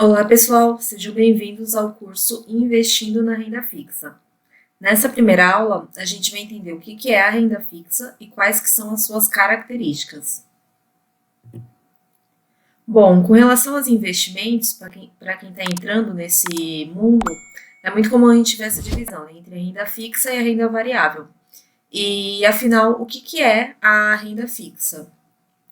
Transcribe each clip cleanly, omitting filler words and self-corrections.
Olá, pessoal, sejam bem-vindos ao curso Investindo na Renda Fixa. Nessa primeira aula, a gente vai entender o que é a renda fixa e quais que são as suas características. Bom, com relação aos investimentos, para quem está entrando nesse mundo, é muito comum a gente ver essa divisão, né, entre a renda fixa e a renda variável. E, afinal, o que é a renda fixa?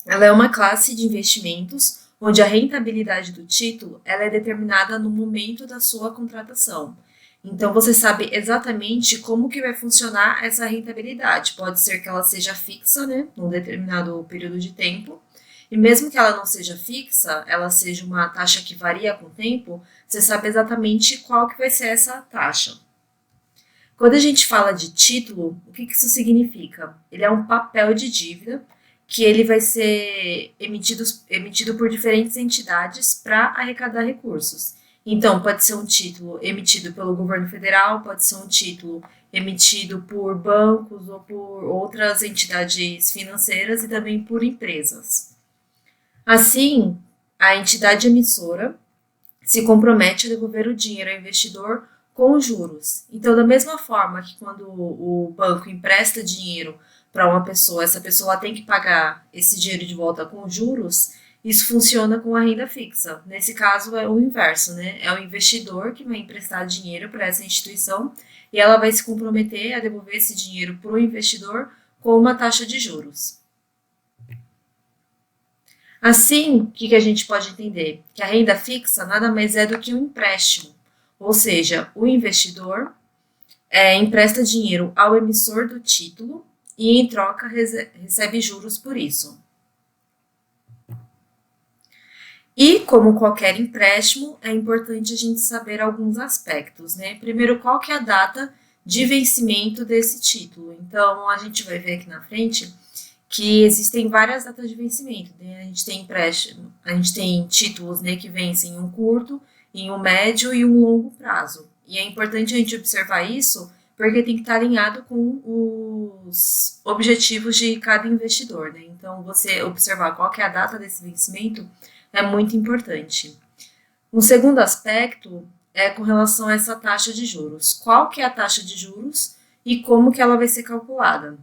Ela é uma classe de investimentos onde a rentabilidade do título ela é determinada no momento da sua contratação. Então você sabe exatamente como que vai funcionar essa rentabilidade. Pode ser que ela seja fixa, né, num determinado período de tempo, e mesmo que ela não seja fixa, ela seja uma taxa que varia com o tempo, você sabe exatamente qual que vai ser essa taxa. Quando a gente fala de título, o que isso significa? Ele é um papel de dívida que ele vai ser emitido por diferentes entidades para arrecadar recursos. Então, pode ser um título emitido pelo governo federal, pode ser um título emitido por bancos ou por outras entidades financeiras e também por empresas. Assim, a entidade emissora se compromete a devolver o dinheiro ao investidor com juros. Então, da mesma forma que quando o banco empresta dinheiro para uma pessoa, essa pessoa tem que pagar esse dinheiro de volta com juros, isso funciona com a renda fixa. Nesse caso é o inverso, né? É o investidor que vai emprestar dinheiro para essa instituição e ela vai se comprometer a devolver esse dinheiro para o investidor com uma taxa de juros. Assim, o que a gente pode entender? Que a renda fixa nada mais é do que um empréstimo, ou seja, o investidor empresta dinheiro ao emissor do título e, em troca, recebe juros por isso. E, como qualquer empréstimo, é importante a gente saber alguns aspectos, né? Primeiro, qual que é a data de vencimento desse título? Então, a gente vai ver aqui na frente que existem várias datas de vencimento, né? A gente tem empréstimo, a gente tem títulos, né, que vencem em um curto, em um médio e um longo prazo. E é importante a gente observar isso porque tem que estar alinhado com os objetivos de cada investidor, né? Então, você observar qual que é a data desse vencimento é muito importante. Um segundo aspecto é com relação a essa taxa de juros. Qual que é a taxa de juros e como que ela vai ser calculada?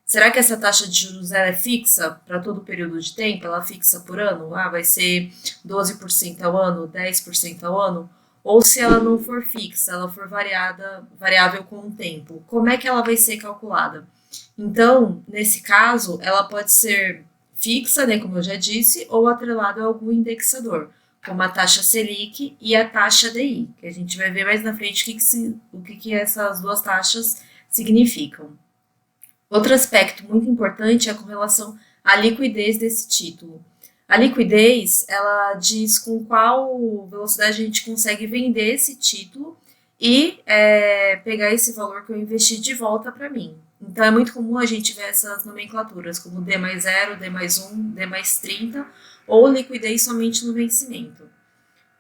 Será que essa taxa de juros ela é fixa para todo o período de tempo? Ela é fixa por ano? Ah, vai ser 12% ao ano, 10% ao ano? Ou se ela não for fixa, ela for variável com o tempo, como é que ela vai ser calculada? Então, nesse caso, ela pode ser fixa, né, como eu já disse, ou atrelada a algum indexador, como a taxa Selic e a taxa DI, que a gente vai ver mais na frente o que essas duas taxas significam. Outro aspecto muito importante é com relação à liquidez desse título. A liquidez, ela diz com qual velocidade a gente consegue vender esse título e pegar esse valor que eu investi de volta para mim. Então, é muito comum a gente ver essas nomenclaturas, como D mais zero, D mais um, D mais 30, ou liquidez somente no vencimento.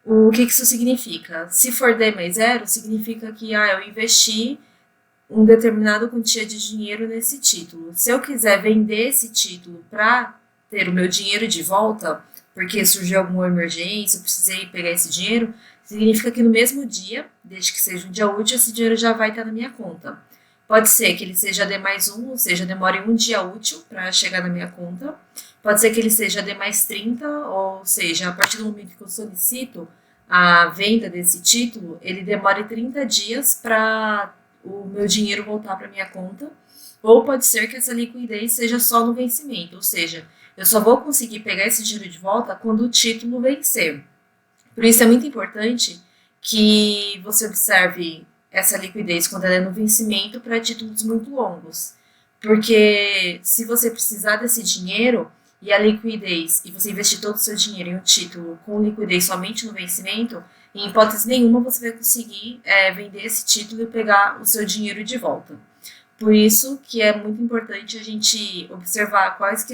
O que isso significa? Se for D mais zero, significa que eu investi um determinado quantia de dinheiro nesse título. Se eu quiser vender esse título para ter o meu dinheiro de volta, porque surgiu alguma emergência, eu precisei pegar esse dinheiro, significa que no mesmo dia, desde que seja um dia útil, esse dinheiro já vai estar na minha conta. Pode ser que ele seja D mais um, ou seja, demore um dia útil para chegar na minha conta. Pode ser que ele seja D mais 30, ou seja, a partir do momento que eu solicito a venda desse título, ele demore 30 dias para o meu dinheiro voltar para minha conta, ou pode ser que essa liquidez seja só no vencimento, ou seja, eu só vou conseguir pegar esse dinheiro de volta quando o título vencer. Por isso é muito importante que você observe essa liquidez quando ela é no vencimento para títulos muito longos, porque se você precisar desse dinheiro e a liquidez, e você investir todo o seu dinheiro em um título com liquidez somente no vencimento, em hipótese nenhuma você vai conseguir vender esse título e pegar o seu dinheiro de volta. Por isso que é muito importante a gente observar quais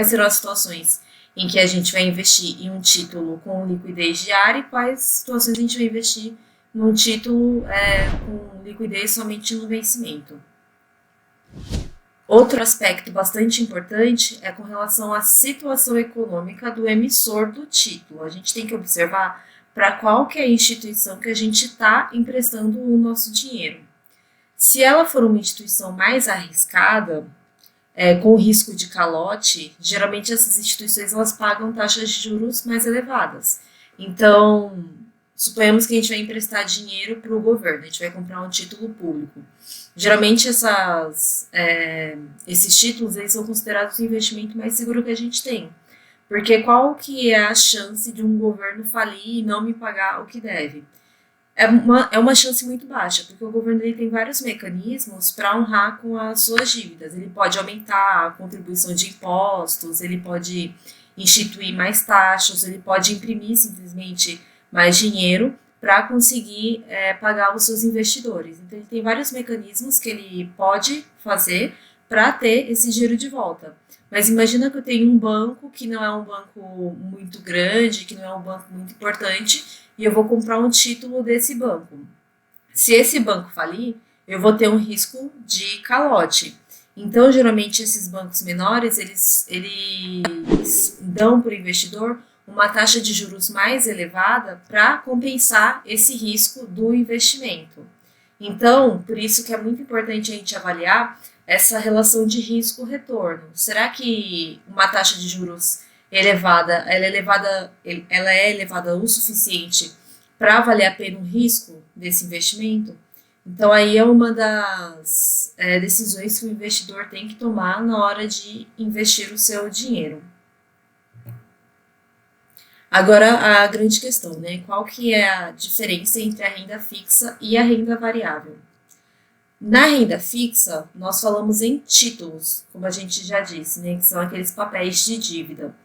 serão as situações em que a gente vai investir em um título com liquidez diária e quais situações a gente vai investir num título com liquidez somente no vencimento. Outro aspecto bastante importante é com relação à situação econômica do emissor do título. A gente tem que observar para qual que é a instituição que a gente está emprestando o nosso dinheiro. Se ela for uma instituição mais arriscada, com risco de calote, geralmente essas instituições elas pagam taxas de juros mais elevadas. Então, suponhamos que a gente vai emprestar dinheiro para o governo, a gente vai comprar um título público. Geralmente esses títulos eles são considerados o investimento mais seguro que a gente tem. Porque qual que é a chance de um governo falir e não me pagar o que deve? É uma chance muito baixa, porque o governo ele tem vários mecanismos para honrar com as suas dívidas. Ele pode aumentar a contribuição de impostos, ele pode instituir mais taxas, ele pode imprimir simplesmente mais dinheiro para conseguir pagar os seus investidores. Então, ele tem vários mecanismos que ele pode fazer para ter esse dinheiro de volta. Mas imagina que eu tenho um banco que não é um banco muito grande, que não é um banco muito importante, e eu vou comprar um título desse banco. Se esse banco falir, eu vou ter um risco de calote. Então, geralmente, esses bancos menores, eles dão para o investidor uma taxa de juros mais elevada para compensar esse risco do investimento. Então, por isso que é muito importante a gente avaliar essa relação de risco-retorno. Será que uma taxa de juros elevada, ela é elevada o suficiente para valer a pena o risco desse investimento? Então, aí é uma das decisões que o investidor tem que tomar na hora de investir o seu dinheiro. Agora, a grande questão, né? Qual que é a diferença entre a renda fixa e a renda variável? Na renda fixa, nós falamos em títulos, como a gente já disse, né? Que são aqueles papéis de dívida.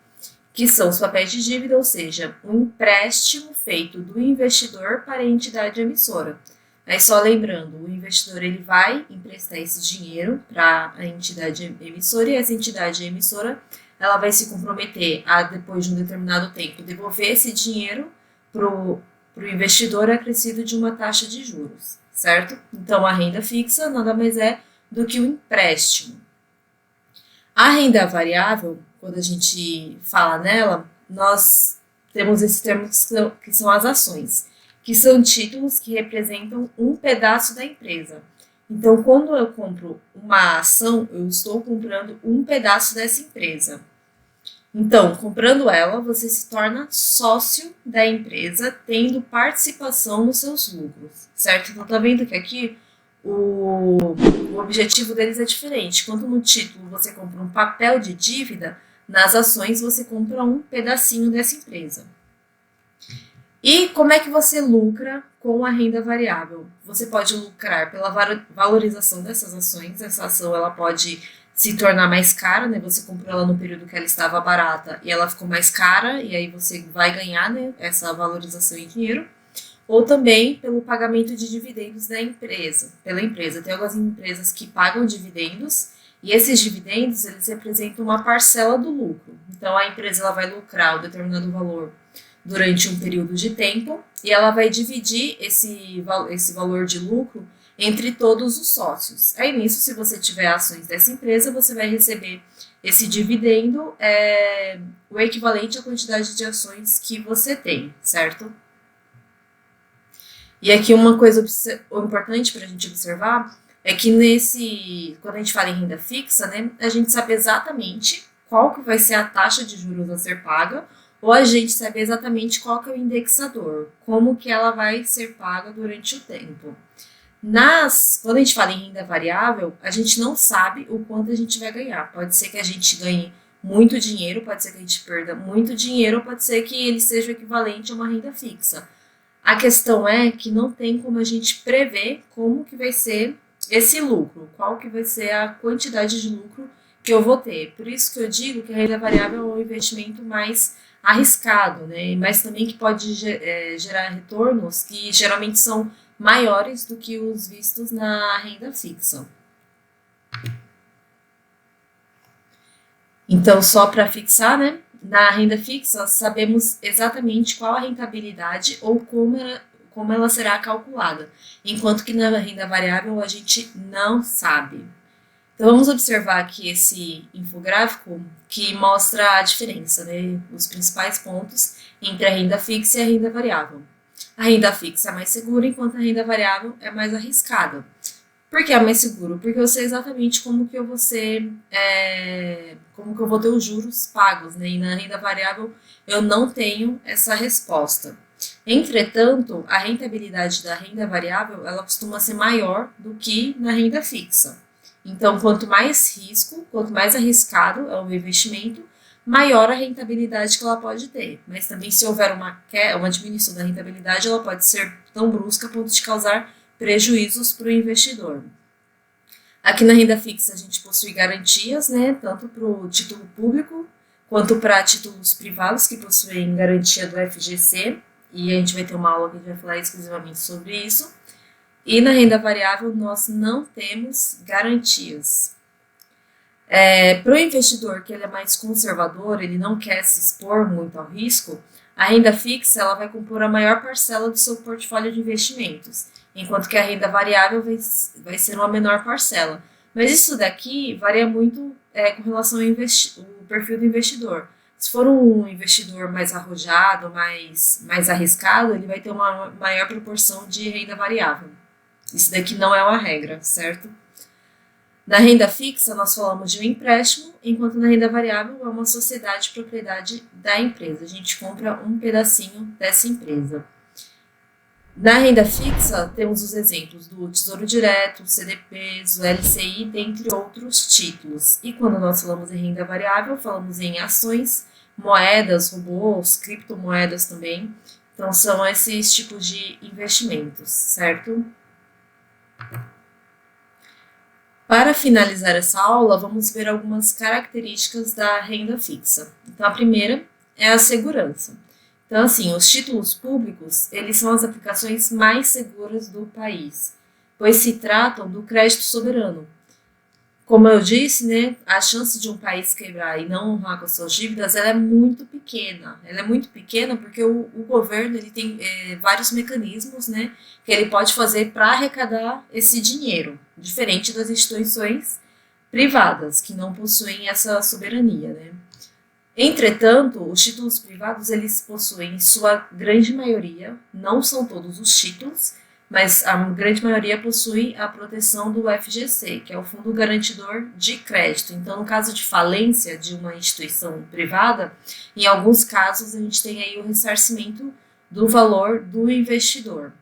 Que são os papéis de dívida, ou seja, um empréstimo feito do investidor para a entidade emissora. Aí só lembrando, o investidor ele vai emprestar esse dinheiro para a entidade emissora e essa entidade emissora ela vai se comprometer a, depois de um determinado tempo, devolver esse dinheiro para o investidor acrescido de uma taxa de juros, certo? Então, a renda fixa nada mais é do que um empréstimo. A renda variável, quando a gente fala nela, nós temos esses termos que são as ações, que são títulos que representam um pedaço da empresa. Então, quando eu compro uma ação, eu estou comprando um pedaço dessa empresa. Então, comprando ela, você se torna sócio da empresa, tendo participação nos seus lucros, certo? Então, tá vendo que aqui o objetivo deles é diferente. Enquanto no título você compra um papel de dívida, nas ações você compra um pedacinho dessa empresa. E como é que você lucra com a renda variável? Você pode lucrar pela valorização dessas ações. Essa ação ela pode se tornar mais cara, né? Você comprou ela no período que ela estava barata e ela ficou mais cara, e aí você vai ganhar, né, essa valorização em dinheiro. Ou também pelo pagamento de dividendos da empresa, pela empresa. Tem algumas empresas que pagam dividendos, e esses dividendos eles representam uma parcela do lucro. Então a empresa ela vai lucrar um determinado valor durante um período de tempo e ela vai dividir esse valor de lucro entre todos os sócios. Aí nisso, se você tiver ações dessa empresa, você vai receber esse dividendo, o equivalente à quantidade de ações que você tem, certo? E aqui uma coisa importante para a gente observar é que quando a gente fala em renda fixa, né, a gente sabe exatamente qual que vai ser a taxa de juros a ser paga, ou a gente sabe exatamente qual que é o indexador, como que ela vai ser paga durante o tempo. Quando a gente fala em renda variável, a gente não sabe o quanto a gente vai ganhar. Pode ser que a gente ganhe muito dinheiro, pode ser que a gente perda muito dinheiro, ou pode ser que ele seja o equivalente a uma renda fixa. A questão é que não tem como a gente prever como que vai ser esse lucro, qual que vai ser a quantidade de lucro que eu vou ter. Por isso que eu digo que a renda variável é um investimento mais arriscado, né? Mas também que pode gerar retornos que geralmente são maiores do que os vistos na renda fixa. Então, só para fixar, né? Na renda fixa, sabemos exatamente qual a rentabilidade ou como ela será calculada, enquanto que na renda variável a gente não sabe. Então vamos observar aqui esse infográfico que mostra a diferença, né, os principais pontos entre a renda fixa e a renda variável. A renda fixa é mais segura, enquanto a renda variável é mais arriscada. Por que é mais seguro? Porque eu sei exatamente como que eu vou ser, como que eu vou ter os juros pagos, né? E na renda variável eu não tenho essa resposta. Entretanto, a rentabilidade da renda variável ela costuma ser maior do que na renda fixa. Então, quanto mais risco, quanto mais arriscado é o investimento, maior a rentabilidade que ela pode ter. Mas também, se houver uma diminuição da rentabilidade, ela pode ser tão brusca a ponto de causar prejuízos para o investidor. Aqui na renda fixa a gente possui garantias, né, tanto para o título público quanto para títulos privados que possuem garantia do FGC, e a gente vai ter uma aula que a gente vai falar exclusivamente sobre isso. E na renda variável nós não temos garantias. Para o investidor que ele é mais conservador, ele não quer se expor muito ao risco, a renda fixa ela vai compor a maior parcela do seu portfólio de investimentos, enquanto que a renda variável vai ser uma menor parcela. Mas isso daqui varia muito com relação ao perfil do investidor. Se for um investidor mais arrojado, mais arriscado, ele vai ter uma maior proporção de renda variável. Isso daqui não é uma regra, certo? Na renda fixa, nós falamos de um empréstimo, enquanto na renda variável é uma sociedade de propriedade da empresa. A gente compra um pedacinho dessa empresa. Na renda fixa, temos os exemplos do Tesouro Direto, CDPs, o LCI, dentre outros títulos. E quando nós falamos em renda variável, falamos em ações, moedas, robôs, criptomoedas também. Então, são esses tipos de investimentos, certo? Para finalizar essa aula, vamos ver algumas características da renda fixa. Então, a primeira é a segurança. Então, assim, os títulos públicos, eles são as aplicações mais seguras do país, pois se tratam do crédito soberano. Como eu disse, né, a chance de um país quebrar e não honrar com as suas dívidas, ela é muito pequena. Ela é muito pequena porque o governo ele tem vários mecanismos, né, que ele pode fazer para arrecadar esse dinheiro, diferente das instituições privadas, que não possuem essa soberania, né. Entretanto, os títulos privados, eles possuem, em sua grande maioria, não são todos os títulos, mas a grande maioria possui a proteção do FGC, que é o Fundo Garantidor de Crédito. Então, no caso de falência de uma instituição privada, em alguns casos a gente tem aí o ressarcimento do valor do investidor.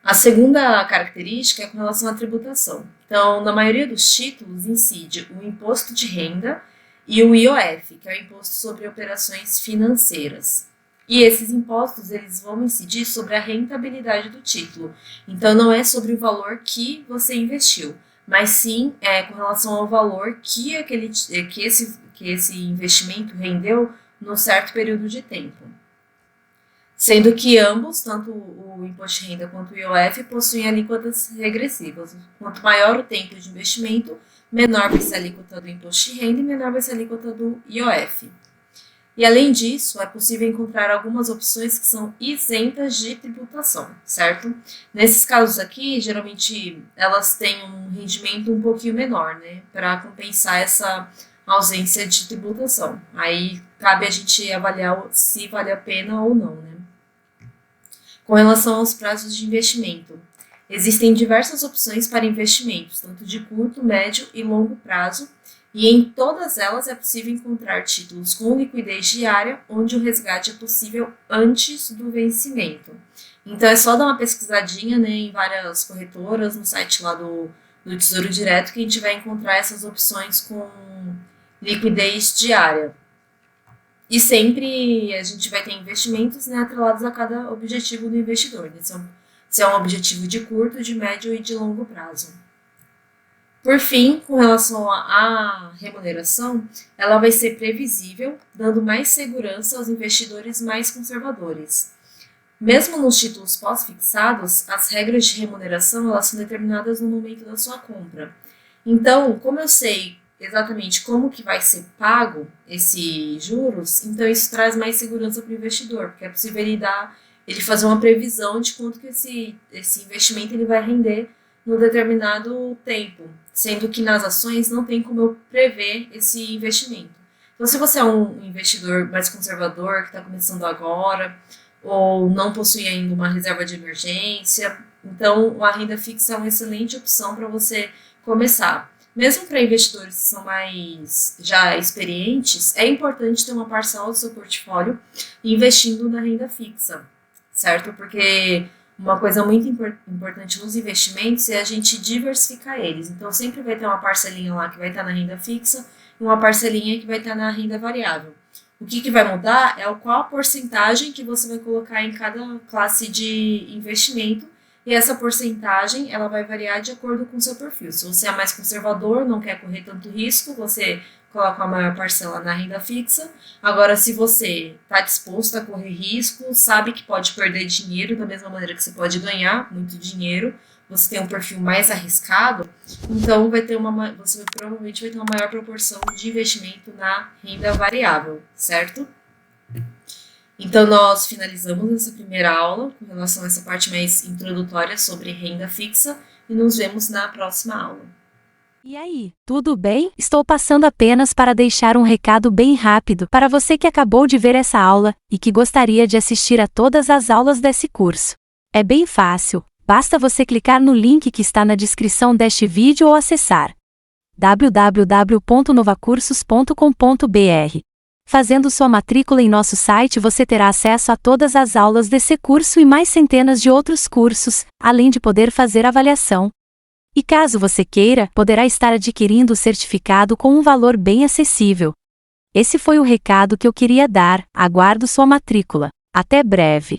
A segunda característica é com relação à tributação. Então, na maioria dos títulos incide o imposto de renda e o IOF, que é o Imposto sobre Operações Financeiras. E esses impostos, eles vão incidir sobre a rentabilidade do título. Então, não é sobre o valor que você investiu, mas sim com relação ao valor que esse investimento rendeu num certo período de tempo. Sendo que ambos, tanto o imposto de renda quanto o IOF, possuem alíquotas regressivas. Quanto maior o tempo de investimento, menor vai ser a alíquota do imposto de renda e menor vai ser a alíquota do IOF. E além disso, é possível encontrar algumas opções que são isentas de tributação, certo? Nesses casos aqui, geralmente elas têm um rendimento um pouquinho menor, né? Para compensar essa ausência de tributação. Aí cabe a gente avaliar se vale a pena ou não, né? Com relação aos prazos de investimento, existem diversas opções para investimentos, tanto de curto, médio e longo prazo, e em todas elas é possível encontrar títulos com liquidez diária, onde o resgate é possível antes do vencimento. Então é só dar uma pesquisadinha, né, em várias corretoras, no site lá do Tesouro Direto, que a gente vai encontrar essas opções com liquidez diária. E sempre a gente vai ter investimentos, né, atrelados a cada objetivo do investidor, né? Se é um objetivo de curto, de médio e de longo prazo. Por fim, com relação à remuneração, ela vai ser previsível, dando mais segurança aos investidores mais conservadores. Mesmo nos títulos pós-fixados, as regras de remuneração elas são determinadas no momento da sua compra. Então, como eu sei exatamente como que vai ser pago esses juros, então isso traz mais segurança para o investidor, porque é possível ele fazer uma previsão de quanto que esse investimento ele vai render no determinado tempo, sendo que nas ações não tem como eu prever esse investimento. Então, se você é um investidor mais conservador, que está começando agora, ou não possui ainda uma reserva de emergência, então a renda fixa é uma excelente opção para você começar. Mesmo para investidores que são mais já experientes, é importante ter uma parcela do seu portfólio investindo na renda fixa, certo? Porque uma coisa muito importante nos investimentos é a gente diversificar eles. Então, sempre vai ter uma parcelinha lá que vai estar na renda fixa e uma parcelinha que vai estar na renda variável. O que vai mudar é qual a porcentagem que você vai colocar em cada classe de investimento, e essa porcentagem ela vai variar de acordo com o seu perfil. Se você é mais conservador, não quer correr tanto risco, você coloca a maior parcela na renda fixa. Agora, se você está disposto a correr risco, sabe que pode perder dinheiro da mesma maneira que você pode ganhar muito dinheiro, você tem um perfil mais arriscado, então você provavelmente vai ter uma maior proporção de investimento na renda variável, certo? Então, nós finalizamos essa primeira aula com relação a essa parte mais introdutória sobre renda fixa e nos vemos na próxima aula. E aí, tudo bem? Estou passando apenas para deixar um recado bem rápido para você que acabou de ver essa aula e que gostaria de assistir a todas as aulas desse curso. É bem fácil, basta você clicar no link que está na descrição deste vídeo ou acessar www.novacursos.com.br. Fazendo sua matrícula em nosso site, você terá acesso a todas as aulas desse curso e mais centenas de outros cursos, além de poder fazer avaliação. E caso você queira, poderá estar adquirindo o certificado com um valor bem acessível. Esse foi o recado que eu queria dar, aguardo sua matrícula. Até breve!